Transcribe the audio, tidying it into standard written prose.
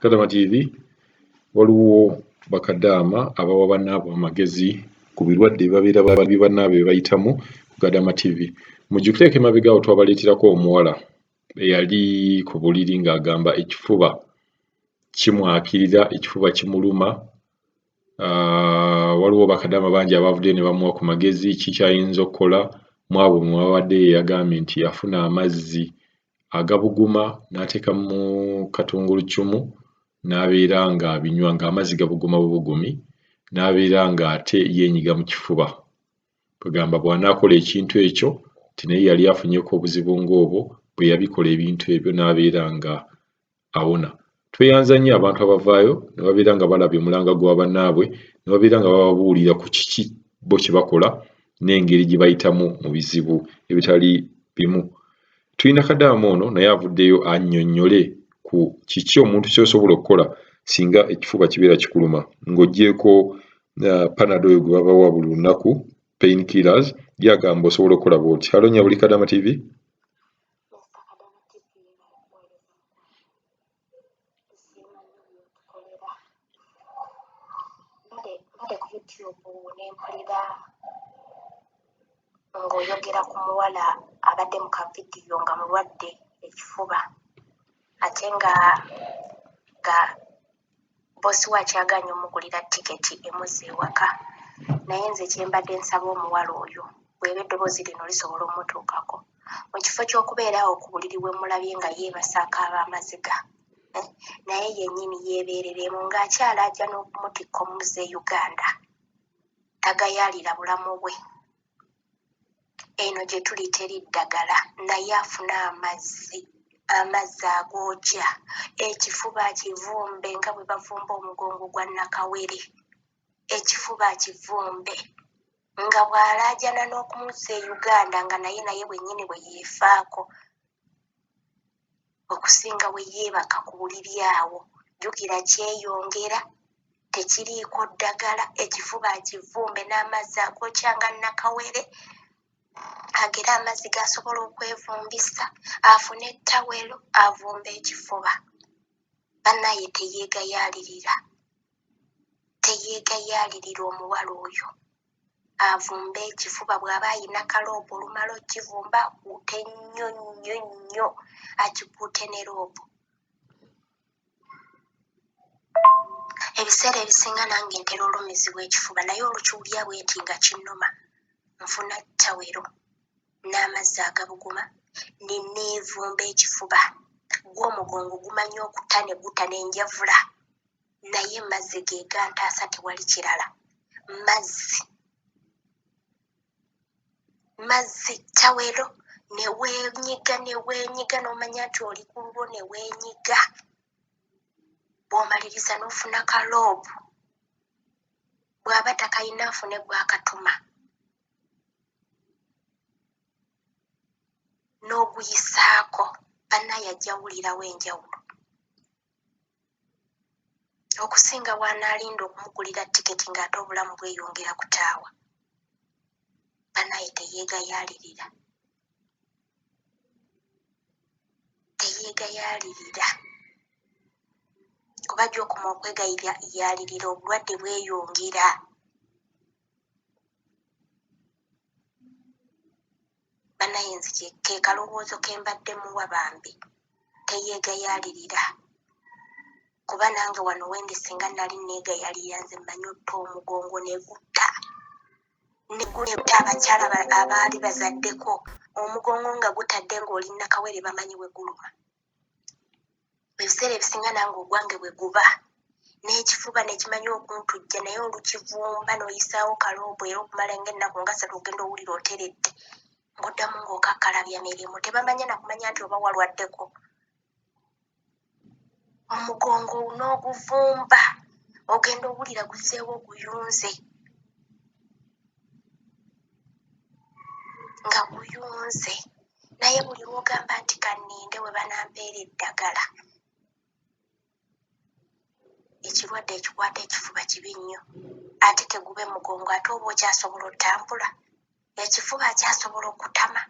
Kadaama TV waliwo bakadaama abawa bannaabwe amagezi ku birwadde ebibabeera bannaabwe bayitamu ku Kadaama TV. Mujjukireko emabega awo twabaleeterako omuwala eyali ku buliri ng'agamba ekifuba kimwakirira, ekifuba kimuluma. Waliwo bakadaama bangi abavuddeyo ne bamuwa ku magezi ki ky'ayinza okukola. Mu abo mwabaddeyo eyagambye nti afuna amazzi agabuguma n'ateeka mu katungulucumu n'abeera ng'abinywa ng'amazzi gabuguma bubugumi, n'abeera ng'ate yeenyiga mu kifuba. Kugamba bw'anaakola ekintu ekyo nti naye yali afunyeeko obuzibu ng'obwo, bwe yabikola ebintu ebyo n'abeera nga awona. Tweyanza nnyo abantu abavaayo ne babeera nga balabye omulanga gwa bannaabwe, ne babeera nga bababuulira ku kiki bo kye bakola n'engeri gye bayitamu mu bizibu ebitali bimu. Tulina Kadaama ono naye avuddeyo annyonnyole ku kiki omuntu ky'osobola okukola singa ekifuba kibeera kikuluma, ng'oggyeko Panadol gwe babawa buli lunaku, pain killers, gy'agamba osobola okukola bw'oti. Halo nyabuli Kadaama TV. Ng'oyogera ku muwala abadde mu kavidiyo nga mulwadde ekifuba ate nga boosi we akyagaanye omugulira tiketi emuzza ewaka. Naye nze kye mbadde nsaba omuwala oyo bw'eba eddoboozi lino lisobola omutuukako, mu kifo ky'okubeera awo ku buliri bwe mulabye nga yeebasaako ab'amaziga, naye yennyini yeebeereremu ng'akyala ajja n'okumutikka omuzza e Uganda, tagayaalira bulamu bwe. Eno gye tuli teri ddagala, naye afuna amazzi agookya, ekifuba akivumbe nga bwe bavumba omugongo gwa Nakawere, ekifuba akivumbe nga bw'alaajana n'okumuzza e Uganda nga naye bwennyini bwe yeefaako okusinga bwe yeebaka ku buliri awo. Jjukira kyeyongera, tekiriiko ddagala, ekifuba akivumbe n'amazzi agookya nga Nakawere. Agera amazzi g'asobola okwevumbisa, afune ettawero avumbe ekifuba. Bannaye teyeegayaalirira omuwala oyo, avumbe ekifuba. Bw'aba ayina kaloobu olumala okivumba akuute nnyo nnyo nnyo, akikuute ne loobu. Ebiseera ebisinga nange ntera olumizibwa ekifuba, naye olukiwulya bwe nti nga kinnuma, nfuna ttawero n'amazzi agabuguma ne neevumba ekifuba. Gw'omugongo gumanyi okutta ne gutta n'enjavula, naye mazzi ge gantaasa, tewali kirala. Mazzi ttawero, ne weenyiga n'omanya nti oli ku lulwo, ne weenyiga. Bw'omaliriza n'ofuna kaloobu, bw'aba takayina afune gw'akatuma, n'oguyisaako. Bannaye ajja wulirawo enjawulo okusinga bw'anaalinda okumugulira tiketi ng'ate obulamu bweyongera kutaawa. Bannaye teyeegayaalirira, kuba gy'okoma okwegayaalirira obulwadde bweyongera. Bannaye nze ke kalowoozo ke mbadde muwa bambi, teyeegayaalirira. Kuba nange wano wendi singa nali neegayaalirira, nze mmanyi otta omugongo ne gutta abakyala abaali bazaddeko, omugongo nga gutadde ng'oli Nakawere bamanyi bwe guluma. Ebiseera ebisinga nange ogwange bwe guba, n'ekifuba ne kimanya okuntujja, naye olukivumba n'oyisaawo kaloobu era okumala ng'ennaku nga 3 ogenda owulira oteredde, ng'oddamu ng'okakkalabya mirimu. Tebamanya nakumanya nti oba walwaddeko. Omugongo n'oguvumba, ogenda owulira guzzeewo guyunze, nga guyunze. Naye buli lw'ogamba nti kanninde we banampeera eddagala, ekirwadde ekikwata ekifuba kibi nnyo. Ate tegube mugongo, ate oba okyasobola otambula, ekifuba akyasobola okutama.